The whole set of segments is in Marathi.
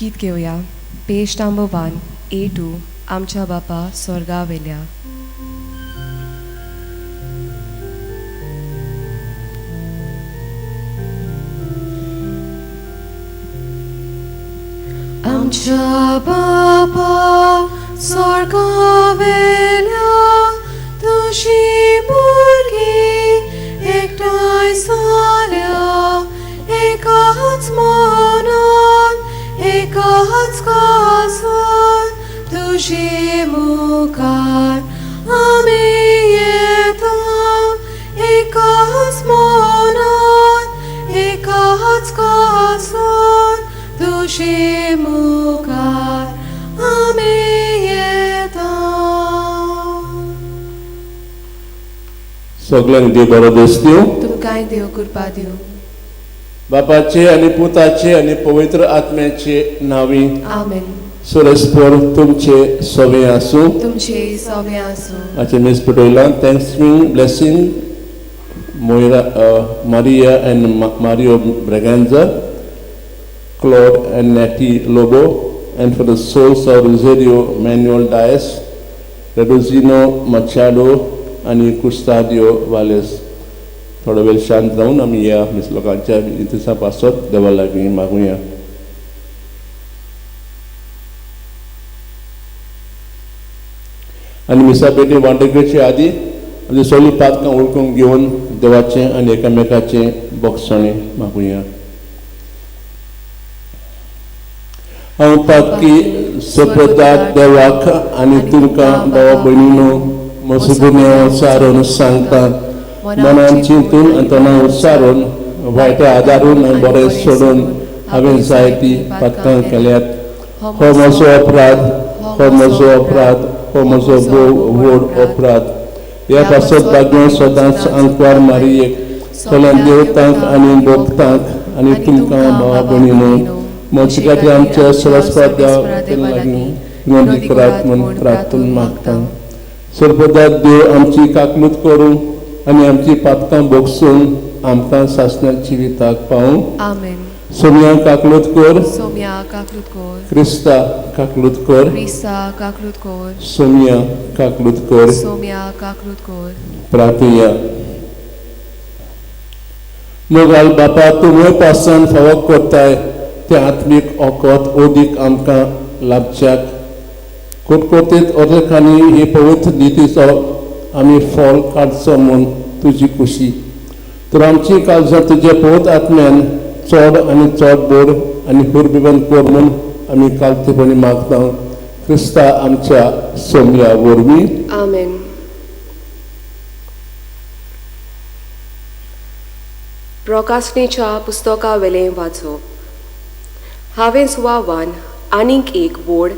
गीत घेऊया. पेज नंबर 1 A2 आमच्या बापा स्वर्गा वेल्या. आमच्या बापा स्वर्गा वेल्या तुझी भुरगी एकठांय जाल्या एकाच मनान एकाच काळजान तुझे मुखार आमी येता एकाच मनान एकाच काळजान तुझे मुखार आमी येता. सगळ्यांक देव बरो दीस दिवं. तुमकांय देव कृपा दिवं. बापाचे आणि पुताचे आणि पवित्र आत्म्याचे नावी आमेन. सुरेस्पोर तुमचे सवे आसूं. तुमचे सवे आसूं. आजचे मीस पटयला थँक्सगिविंग blessing Maria and Mario Braganza, Claude and Natty Lobo, and for the souls of Rosario Manuel Dias, Reduzino Machado आणि Custadio Valles. थोडा वेळ शांत राहून आम्ही या मिस लोकांच्या इतिहासा पासत देवाला लागीं मागूया. आणि मिसा पेटी वांटगेचे आदी आमची सगळी पातकां ओळखून घेवन देवाचे आनी एकामेकाचे बोगसणे मागुया. हांव पातकी सोपतात देवाक आनी तुमकां भावा भयणीनो म्हजो गुन्यांव सारून सांगता. मनान चिंतून आनी तोंडान उच्चारून वायट आदारून आनी बरें सोडून हांवें जायतीं पातकां केल्यात. हो म्हजो अपराध, हो म्हजो अपराध, हो म्हजो व्हड अपराध. ह्या पासत भाग्य सदांच आंकवार मारयेक सगळ्या देवतांक आनी भक्तांक आनी तुमकां भावा भयणीनो म्हजे खातीर आमच्या सरस्वत्या लागीं विनंती करात म्हूण प्रार्थना मागता. सर्वदा देव आमची काकलूत करूं आनी आमची पातकां भोगसून आमकां सासणाच्या जिविताक पावूं. आमेन. सोम्या काकलूत कर. सोम्या काकलूत कर. क्रिस्ता काकलूत कर. क्रिस्ता काकलूत कर. सोम्या काकलूत कर. सोम्या काकलूत कर. प्रार्थया. मोगाल बापा तुमय पासन फावो करताय ते आत्मीक ओकोत ओदीक आमकां लाभच्याक कोटकोतीत ओर्लेखांनी ही पवित्र नीतीचो आमी फॉल काडचो म्हूण तुजी खुशी. तर आमची काळजां तुजे पवित्र आत्म्यान चड आनी चड बोड आनी हुरबिबन कर म्हूण आमी कालतेपणी मागता. क्रिस्ता आमच्या सोम्या वरवीं. आमेन. प्रकाशनेच्या पुस्तका वेलें वाचप. हांवें सुवावान आनीक एक व्हड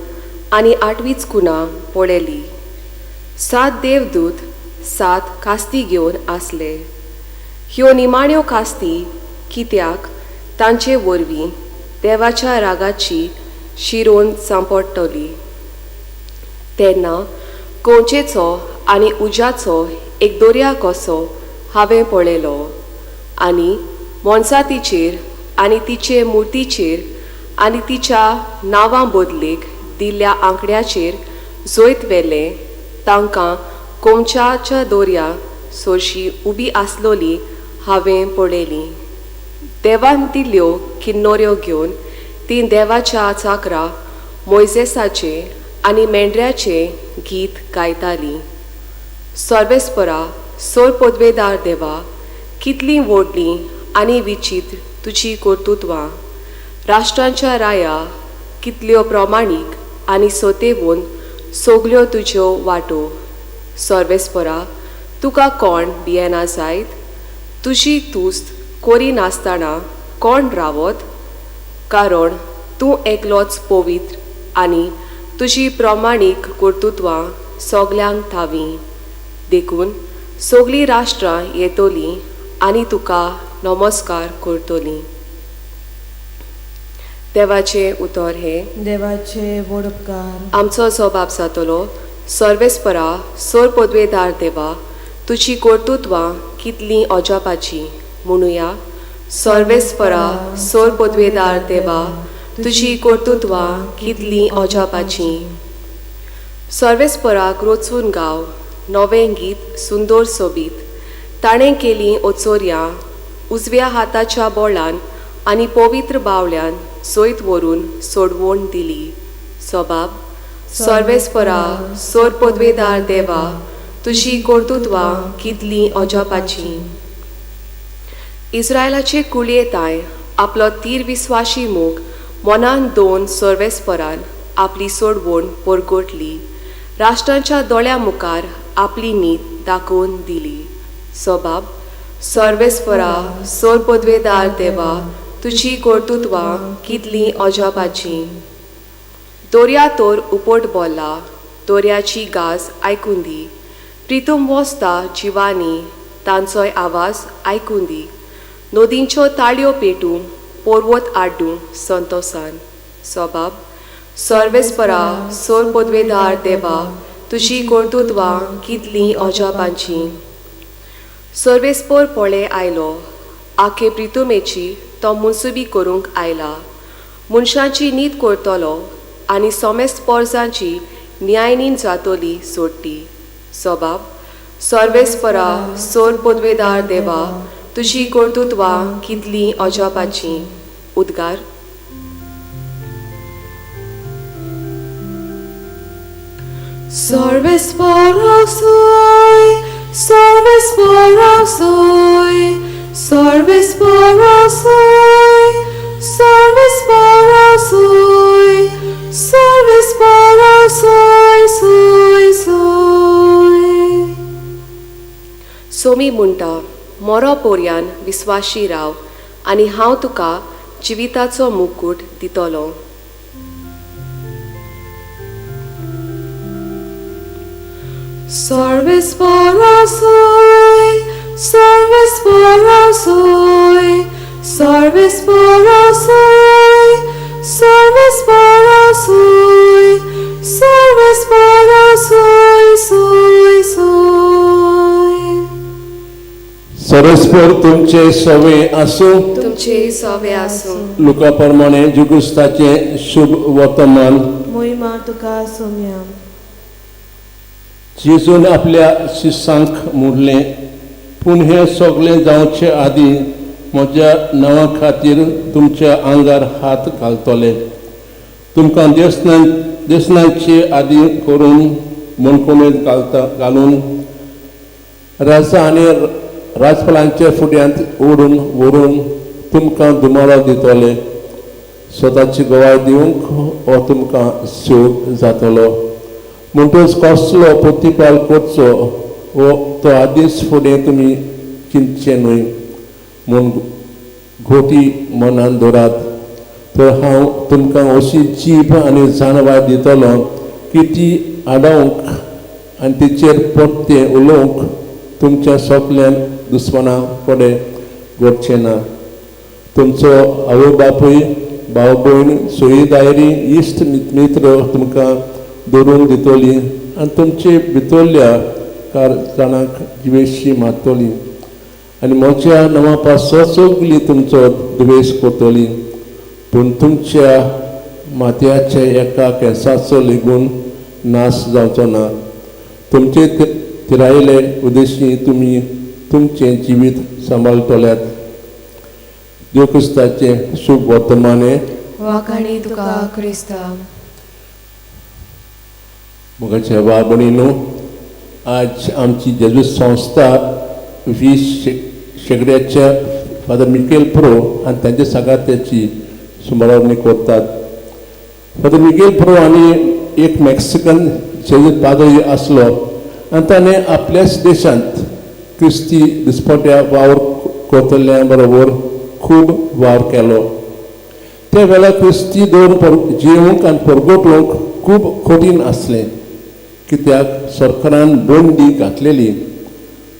आनी 8वीच खुणां पळयली. 7 देवदूत 7 कास्ती घेवन आसले. ह्यो निमाण्यो कास्ती कित्याक तांचे वरवीं देवाच्या रागाची शिरोवन सांपडटली. तेन्ना कोंचेचो आनी उज्याचो एक दोर्या कसो हांवें पळयलो आनी मोनसातीचेर आनी तिचे मुर्तीचेर आनी तिच्या नांवां बदलेक दिल्ल्या आंकड्याचेर जोयत वेले तांकां कोमच्याच्या दोर्या सोरशी उबी आसलोली हांवें पळयली. देवान दिल्ल्यो किन्नोऱ्यो घेवन ती देवाच्या चाकरा मोइसेसाचे आनी मेंढऱ्याचे गीत गायताली. सर्वेस्परा सोर पदवेदार देवा, कितलीं व्हडलीं आनी विचित्र तुजी कर्तुत्वां. राष्ट्रांच्या राया कितल्यो प्रमाणीक आनी सोतेवून सोगल्यो तुज्यो वाटो. सर्वेस्परा तुका कोण भियेना जायत. तुजी तुस्त कोरी नासतना कोण रावत. कारण तूं एकलोच पवित्र आनी तुजी प्रमाणीक कर्तुत्वां सोगल्यांक ठावीं. देखून सोगलीं राष्ट्रां येतलीं आनी तुका नमस्कार करतलीं. देवाचे उतर हे. देवाचे व्हड उपकार. आमचो जबाब जातलो. सर्वेस्परा सोर पदवेदार देवा, तुजी कर्तुत्वां कितलीं अजापाची. म्हणुया. सर्वेस्परा सोर पदवेदार देवा, तुजी कर्तुत्वां कितलीं अजापाचीं. सर्वेस्पराक रोचून गाव नवें गीत सुंदर सोबीत. ताणें केलीं ओचोऱ्यां उजव्या हाताच्या बोळान आनी पवित्र बावल्यान सयत व्हरून सोडवण दिली. सोबाब. सर्वेस्परा सोर पदवेदार देवा, तुजी कर्तुत्वां कितलीं अजापाचीं. इस्रायलाचे कुळयेंताय आपलो तीर विस्वाशी मोग मनान दोन सर्वेस्परान आपली सोडवण परगटली. राष्ट्रांच्या दोळ्या मुखार आपली नीत दाखोवन दिली. सोबाब. सर्वेस्परा सोर पदवेदार देवा, तुजी कर्तुत्वां कितलीं अजापाचीं. दोर्यातोर उपट बोल्ला, दोर्याची गाज आयकून दी. प्रितम वोस्ता जिवानी तांचोय आवाज आयकून दी. नदींच्यो ताळयो पेटूंक पर्वत आड्डूंक संतोसान. सोबाब. सर्वेस्परा सोर पदवेदार देवा, तुजी कर्तुत्वां कितलीं अजापांचीं. सर्वेस्पर पळे आयलो, आखे प्रितुमेची तो मुनसुबी करूंक आयला. मनशांची नीत करतलो आनी सोमेस्त पोरसांची न्यायनीन जातोली सोडटी. सोबाब. सर्वेस्परा सोर पदवेदार देवा, तुजी कर्तुत्वां कितलीं अजापाचीं. उद्गार. सर्वेस्परा सोय, सर्वेस्परा सोय, सर्वेस्परा सोय, सर्वेस्परा सोय, सर्वेस्परा सोय, सोय, सोय. सोमी म्हणटा, मोरो पोरयान विस्वाशी राव आनी हांव तुका जिविताचो मुकूट दितलो. सर्वेस्परा सोय, सर्वेस्परा सोय, सर्वेस्परा सोय, सर्वेस्परा सोय, सर्वेस्परा सोय, सोय, सोय. सर्वेस्पर तुमचे सवे आसूं. तुमचे सवे आसूं. लुका प्रमाणे जुगुस्ताचे शुभ वर्तमान. मोहिमा तुका सोम्या. जेजून आपल्या शिष्यांक म्हणलें, पूण हे सगळें जावचे आदीं म्हज्या नांवा खातीर तुमच्या आंगार हात घालतले. तुमकां देसनांचे आदी करून मनकुमेंत घालून राजा आनी राजपालांच्या फुड्यांत ओडून व्हरून तुमकां दुमारो दितले. स्वताची गवाय दिवंक हो तुमकां शेव जातलो. म्हणटूच कसलो प्रतिपाल करचो वो तो आदींच फुडें तुमी चिंतचे न्हय म्हूण घोटी मनान दवरात. तर हांव तुमकां अशी जीब आनी जानवाय दितलो की ती आडावंक आनी तिचेर परतें उलोवंक तुमच्या सगळ्यान दुस्माना कडेन घडचें ना. तुमचो आवय बापूय, भाव भयण, सोयी दायरी, इश्ट मित्र तुमकां दवरून दितली आनी तुमचे भितरल्या जाणांक जिवेशी मारतली आनी म्हज्या नांवा पासो सगळीं तुमचो दुवेश करतली. पूण तुमच्या माथ्याच्या एका केंसाचो लेगून नाश जावचो ना. तुमचे तिरायले उद्देशी तुमी तुमचें जिवीत सांबाळटल्यात. देव क्रिस्ताचे शुभ वर्तमाने. वाखाणी तुका क्रिस्ता. मुखाच्या भाव भयणीनो, आज आमची जेजूत संस्था 20 शेगड्याच्या फादर मिकेल प्रो आनी तांच्या सगात्याची सुमारवणी करतात. फादर मिकेल प्रो आनी एक मेक्सिकन जेजूत पादरी आसलो आनी ताणें आपल्याच देशांत क्रिस्ती दिसपट्या वावर करतल्या बरोबर खूब वावर केलो. त्या वेळार क्रिस्ती दवरून जिवंक आनी परगटूंक खूब कठीण आसलें, कित्याक सरकारान बंदी घातलेली.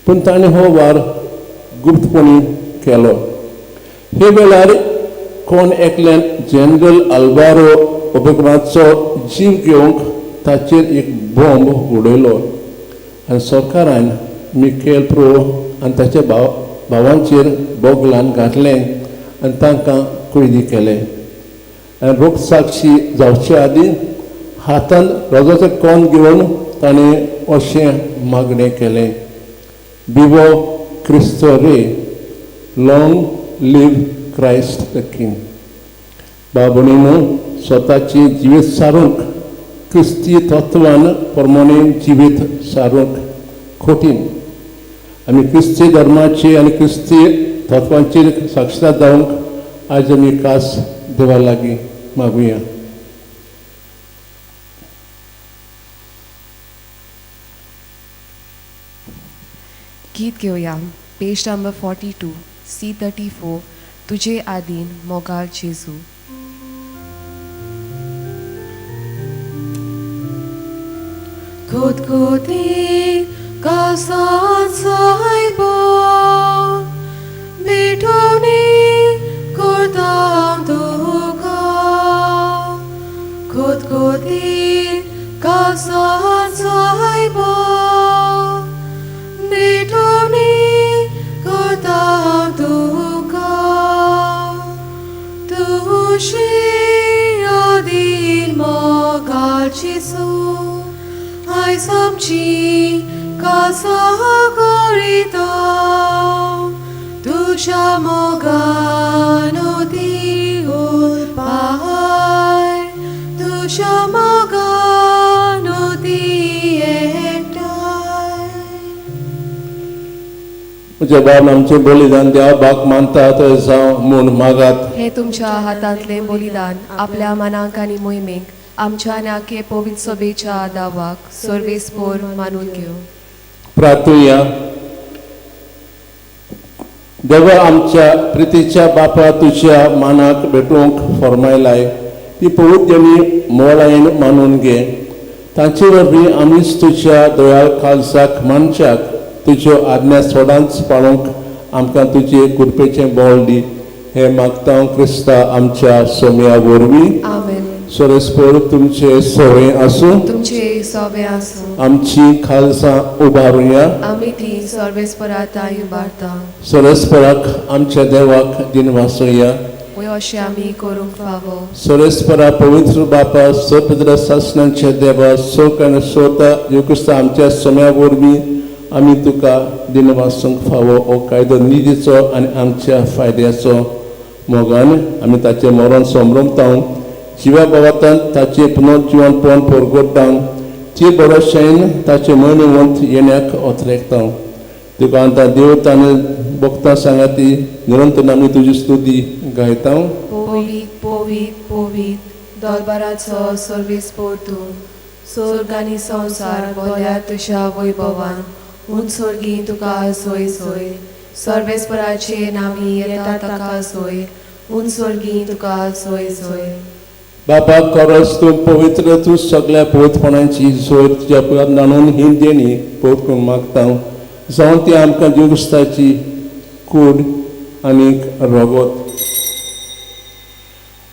पूण ताणें हो वार गुप्तपणी केलो. हे वेळार कोण एकल्यान जनरल आल्वारो ओबेगाचो जीव घेवंक ताचेर एक बॉम्ब उडयलो आनी सरकारान मिकेल प्रो आनी ताच्या भावांचेर बोगलान घातलें आनी तांकां कैदी केलें. आनी रोग साक्षी जावचे आदीं हातान रोजाचें कोण घेवन ताणें अशें मागणें केलें, विवो क्रिस्तो रे, long live Christ the king. बाबणीनो, स्वताची जिवीत सारूंक क्रिस्ती तत्वान प्रमाणे जिवीत सारूंक कठीण. आमी क्रिस्ती धर्माची आनी क्रिस्ती तत्वांची साक्षीदार जावंक आज आमी खास देवा लागीं मागुया. गीत घेवया. पेज नंबर 42, C34, तुझे आदीन मोगाल जेजू. खुदकुदी कासात साहिबा बेठवणी करताम तुका. खुदकुदी कासात साहिबा बेठवणी करताम तुका. तुझे आदीन मोगाल जेजू आयज आमची कासा करिता. तुझ्या मोगान ती उरपाय, तुझ्या मोगान ती एकठांय. म्हज्या बाब आमचें बलिदान देवा बाग मानता थंय जावं म्हूण मागात. हे तुमच्या हातांतले बलिदान आपल्या मनाक आनी मोहिमेक आमच्या नाके पवित्र सभेच्या दावाक सर्वेस्पोर मानून घेव. प्रार्थुया. देवा, आमच्या प्रितीच्या बापा तुझ्या मानाक भेटूंक फरमायलाय ती पवित्रनी मोलायेन मानून घे. तांचे वरवीं आमीच तुझ्या दयाळ खालसाक मनशाक तुज्यो आज्ञा सोडांच पाळूंक आमकां तुजे कृपेचें बोल दी. हे मागता क्रिस्ता आमच्या सोम्या वरवीं. आमेन. सरस्पोर तुमचे सवय आसूं. तुमचे सवे आसूं. आमची खालसां उबारुया. आमी ती सर्वेस्पराताय उबारता. सरस्पराक आमच्या देवाक दिन वासुया. वय अशें आमी करूंक फावो. सरस्परा पवित्र बापा सपद्र सासनांचे देवा सोक आनी सोता युक्रिस्ता आमच्या सोम्या वरवीं आमी तुका दिन वासूंक फावो. हो कायदो निधीचो आनी आमच्या फायद्याचो मोगान आमी ताचें मरण समरूंक जिवा बाबतान ताचे पुनर्जीवन पळोवन परगोडटां. ती बरोशेन ताचे म्हयनेवंत येण्याक ओतरेकता. तुका आतां देव ताने भक्तां सांगाती निरंतर आमी तुजी स्तुती गायता. पोवीत पोवीत पोवीत दरबाराचो सर्वेस्पोर तूं. स्वर्ग आनी संवसार बोल्या तुज्या वैभवान उंचोर्गी तुका सोय सोय. सर्वेस्पराचे नामी येता ताका सोय. उंचोर्गी तुका सोय सोय. बापा खरोच तूं पवित्र, तूं सगळ्या पवित्रपणांची सोय तुज्या पुरात जाणून ही देणी पवित्र करून मागता. जावं ती आमकां जुगुस्ताची कूड आनीक रगत.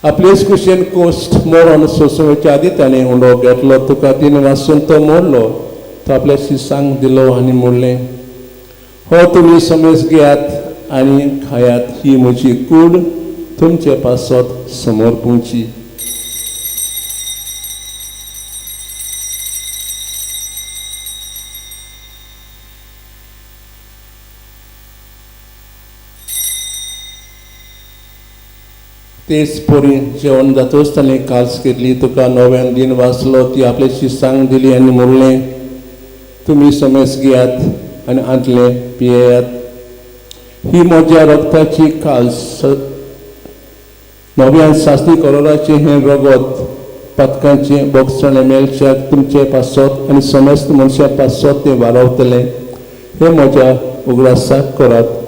आपलेच कुशेन कोस्ट मरण सोंसोवच्या आदीं ताणें उंडो घेतलो. तुका तिणें वाचून तो मोडलो. तो आपल्या शिसांक दिलो आनी म्हणलें, हो तुमी समेज घेयात आनी खायात. ही म्हजी कूड तुमचे पासत समर्पूंची. तेच पोरी जेवण जातोच ताणें काल्स केली. तुका नव्यान दिन वाचलो. ती आपल्या शिसांक दिली आनी म्हणलें, तुमी समेज घेयात आनी आंतले पियेयात. ही म्हज्या रक्ताची काल्स, नव्यान सासणी करोडाचें हें रगत पातकांचें बोगसण मेलच्याक तुमचे पासत आनी समस्त मनशां पासत तें वाडवतलें. हे म्हज्या उगडासाक करात.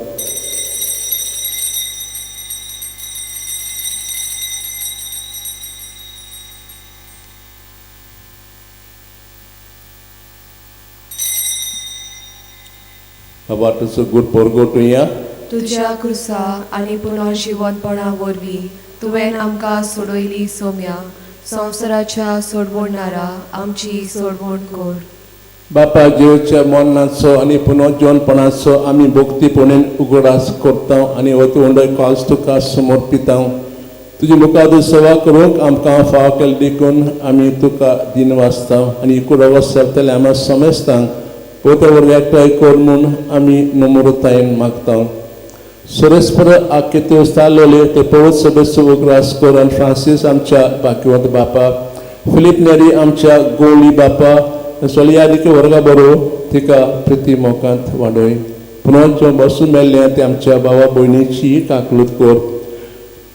बाबा तुजो गूड परगोटुया. तुज्या क्रुसा आनी पुनर्जीवनपणा वरवीं तुवें आमकां सोडयली सोम्या. संवसाराच्या सोडवणारा आमची सोडवण कर. बापा जेवच्या मरणाचो आनी पुनर्जीवनपणाचो आमी भक्तीपणेन उगडास करता आनी वती उंडय काल्स तुका समर्पिता. तुजी मुखार सेवा करूंक आमकां फाव केलें देखून आमी तुका दिन वाचता आनी कुडा वचतले आम्हा समेस्तांक पोते वर एकठांय कर म्हूण आमी नम्रतायेन मागता सुरेस्पर आख्खे चाललेले ते पवित्र सभेचो उगरास कर आनी फ्रांसीस आमच्या भाग्यवंत बापा फिलीप नेरी आमच्या गोळी बापा सोलियादिके वर्गा बरो तिका प्रिती मोगांत वाडय पुनः जो बसून मेल्लें ते आमच्या भावा भयणीची काकलूत कर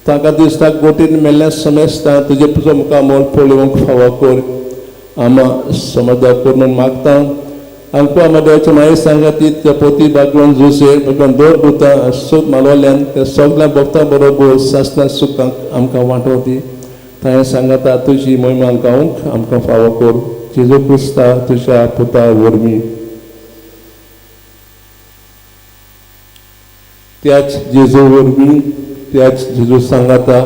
ताका दिसता गोटीन मेल्ल्या समेस्तां तुजे मुखार मोल पळोवंक फावो कर आमा समजदार कर म्हूण मागता आमकां आमच्या माये सांगाती त्या पोती बागवून जुसे भगवान दोर दुता सूख मालवल्यान त्या सगळ्या भक्तां बरोबर सासना सुखांक आमकां वांटोवती ताणें सांगाता तुजी महिमा गावंक आमकां फावो कर जेजू क्रिस्ता तुज्या पुता वरवीं त्याच जेजू वरवीं त्याच जेजू सांगाता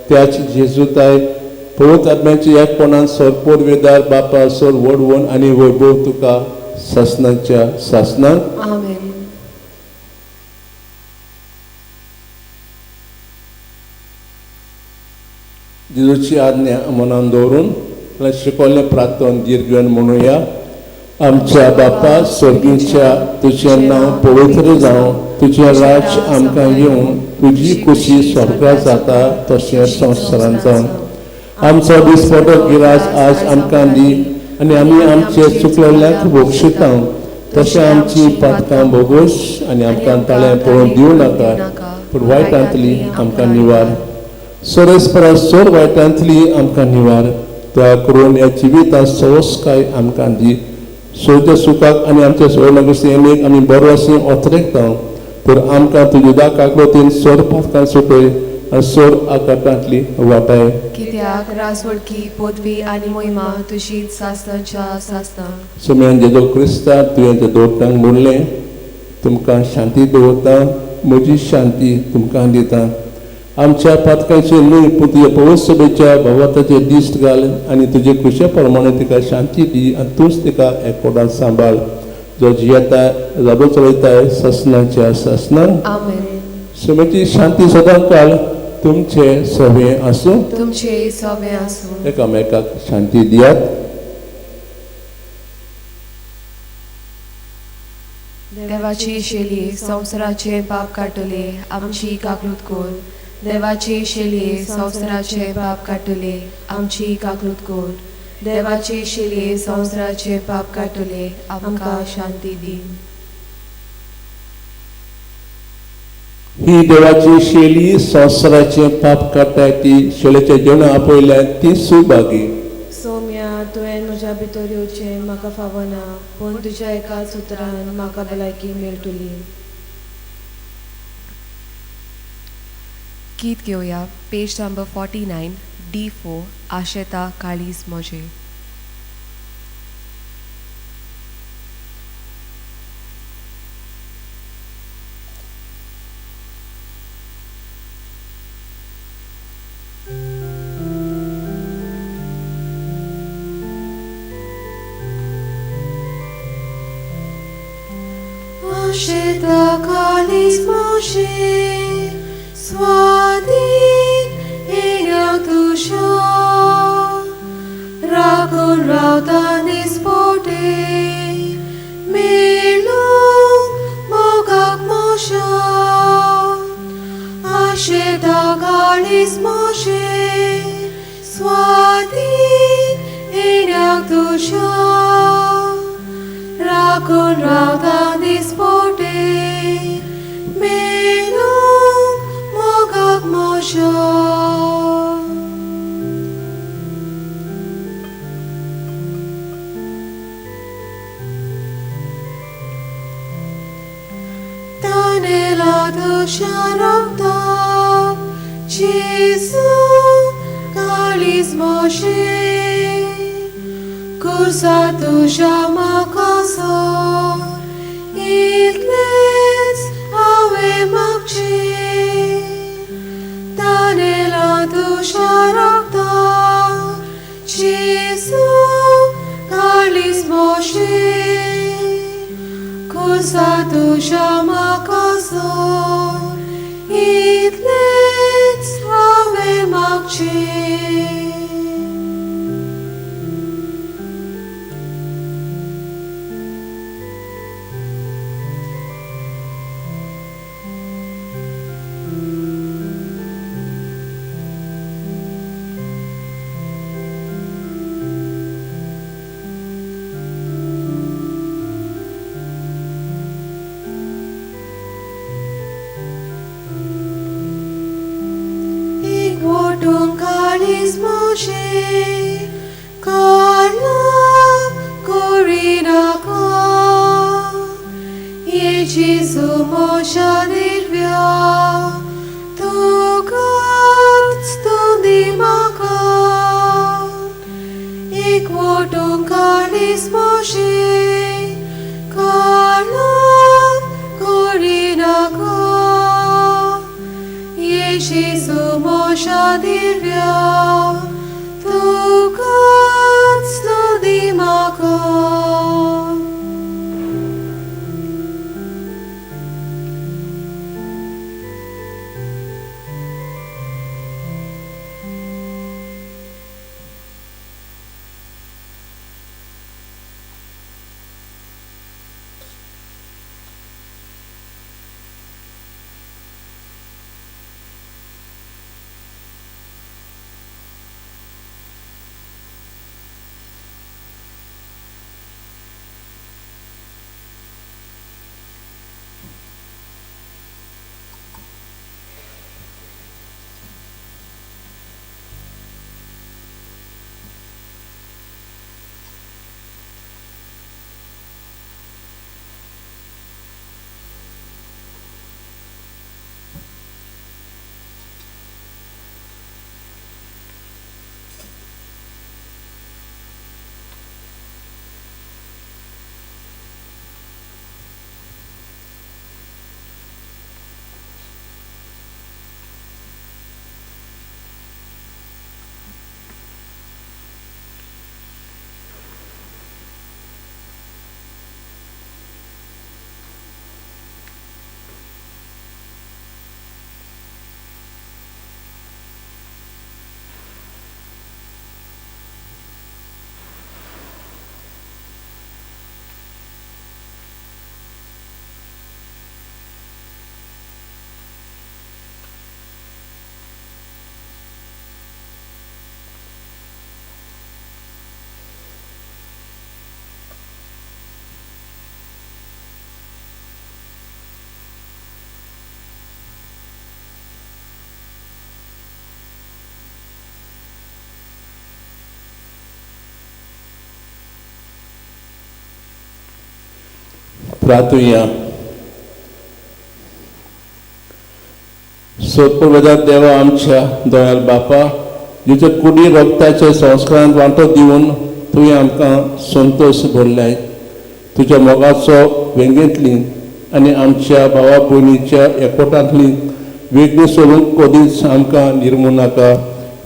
त्याच जेजूताय पवित्र आत्म्याची एकपणान सोर वेदार बापा सोर वडवण आनी वैभव तुका सासनाच्या सासनान आमेन. जेजूची आज्ञा मनान दवरून शिकवलें प्रार्थन दीर्घन म्हणुया आमच्या बापा स्वर्गीच्या तुझें नांव पवित्र जावं तुझें राज आमकां येवं तुजी खुशी स्वर्गांत जाता तशें संवसारांत जावं आमचो दिसपटो गिरास आज आमकां दी आनी आमी आमचे चुकलेल्यांक बक्षिता तशें आमची पातकां बोगोस आनी आमकां ताळें पळोवन दिवं नाका पूण वायटांतली आमकां निवार सोरेस्परा सोर वायटांतली आमकां निवार दया करून ह्या जिवितांत संस्काय आमकां दी सोच्या सुखाक आनी आमच्या सोयेक आमी बरो अशें ओतरेकता तर आमकां तुज्या काकलोतीन सोर पातकां सुटय आनी सोर आकांतांतली वाटाय कित्याक रासवडकी पदवी आनी मोहिमा तुशीच सासनाच्या सासना सुम्यान जेजो क्रिस्ता तुवें तें दवरतांक म्हणलें तुमकां शांती दवरता म्हजी शांती तुमकां दिता आमच्या पातकांचे न्हय पूण तुज्या पवित्र सभेच्या भगवताचे दिश्ट घाल आनी तुजे खुशे प्रमाणे तिका शांती दी आनी तूंच तिका एकवटान सांबाळ जो जियेता जादो चलयताय ससनाच्या ससनान आमेन. समेची शांती सदां काळ तुमचे सभे आसूं तुमचे सवे आसूं एकामेकाक शांती दियात देवाची शेली संवसाराचे पाप काटले आमची काकलूत कोर देवाची शेली संवसाराचे पाप काटले आमची काकलूत कोर देवाची शेली संवसाराचे पाप काटले आमकां शांती दी ही देवाची शेली संवसाराचे पाप काडटा ती शेळेच्या जेवणां आपयल्या ती सुभागी सौम्या तुवें म्हज्या भितर येवचें म्हाका फावना पूण तुज्या एकाच उतरान म्हाका भलायकी मेळटली गीत घेवया पेज नंबर 49 D4 आशेता काळीज मोजे Asheta kalis Moshe Swadin Inyak tusha Rakun rautan ispote Milung mogak Moshe Asheta kalis Moshe Swadin Inyak tusha Rakun rautan ispote Milung mogak Moshe Tanela dusha rauta Jesu kalis Moshe Kursa tuja makaso Itlets awe makche Tanela tuja rakta Jesu kalis Moshe Kursa tuja makaso Itlets awe makche Igvotum calismoce, carla corinaka, Jesu moša dirvja, tugat stundimaka. Igvotum calismoce, carla corinaka, Jesu moša dirvja, tugat stundimaka. प्रार्थूया. सोदपवेदार देवा आमच्या दोयाल बापा, तुज्या कुडी रक्ताच्या संस्कारांत वांटो दिवन तुवें आमकां संतोश भरल्याय. तुज्या मोगाचो वेंगेंतली आनी आमच्या भावा भयणीच्या एकवटांतली वेगळी सोडूंक कधीच आमकां निर्मू नाका.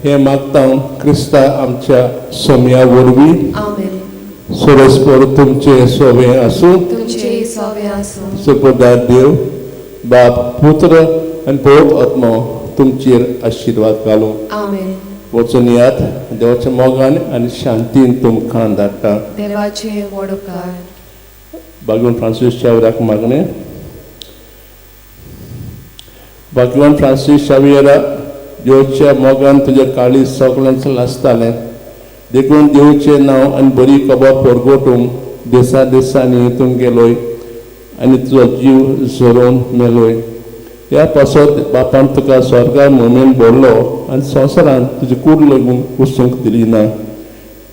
हें मागता क्रिस्ता आमच्या सोम्या वरवीं. आमेन. सोरस्पर तुमचे सोवे आसूं. तुमचे सवे आसूं. सुपरदार देव, बाप, पुत्र आनी पवित्र आत्मा तुमचेर आशिर्वाद घालूं. आमेन. वचून यात. देवाच्या मोगान आनी शांतीन तुमकां धाडटा. देवाचे वडोकार. भगवान फ्रांसीस शावेराक मागणें. भगवान फ्रांसीस शावेरा, देवच्या मोगान तुज्या काळी सगळ्यांचें लासतालें. देखून देवचें नांव आनी बरी खबर परगटूंक दिसा दिसांनी तुमगेलोय आनी तुजो जीव झरोवन मेलोय. ह्या पासत बापान तुका स्वर्गान मोमेन भरलो आनी संवसारान तुजी कूड लागून वचूंक दिली ना.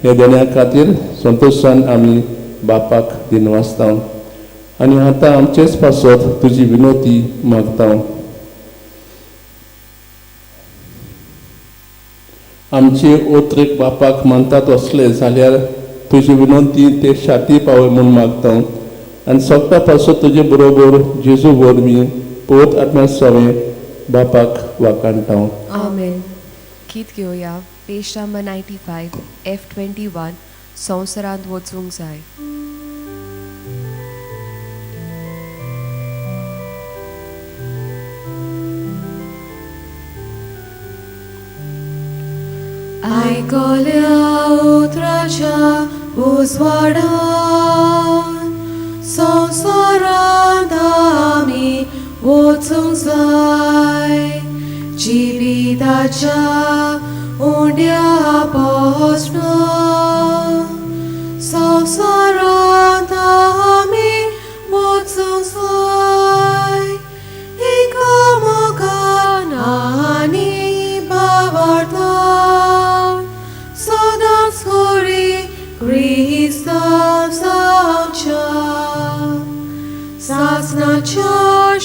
हे देण्या खातीर संतोशान आमी बापाक दिनवासता आनी आतां आमचेच पासत तुजी विनोती मागता. आमचे ओत्रेक बापाक मानतात असले जाल्यार तुजी विनंती ते शाती पावय म्हूण मागता आनी सगळ्या पासत तुजे बरोबर जेजू वरवीं पवित्र आत्म्या सवें बापाक वाकाणटा. आमेन. गीत घेवया. पेज नंबर 95 F21 संवसारांत वचूंक जाय. आयकल्या उतराच्या उजवाडान संवसारांत आमी वचूंक जाय जिविताच्या उंड्या पोसना संवसारांत आमी वचूंक जाय एकामेकान आनी बावरतान सदांच खरी क्रिस्तांव जावच्या सासणाच्या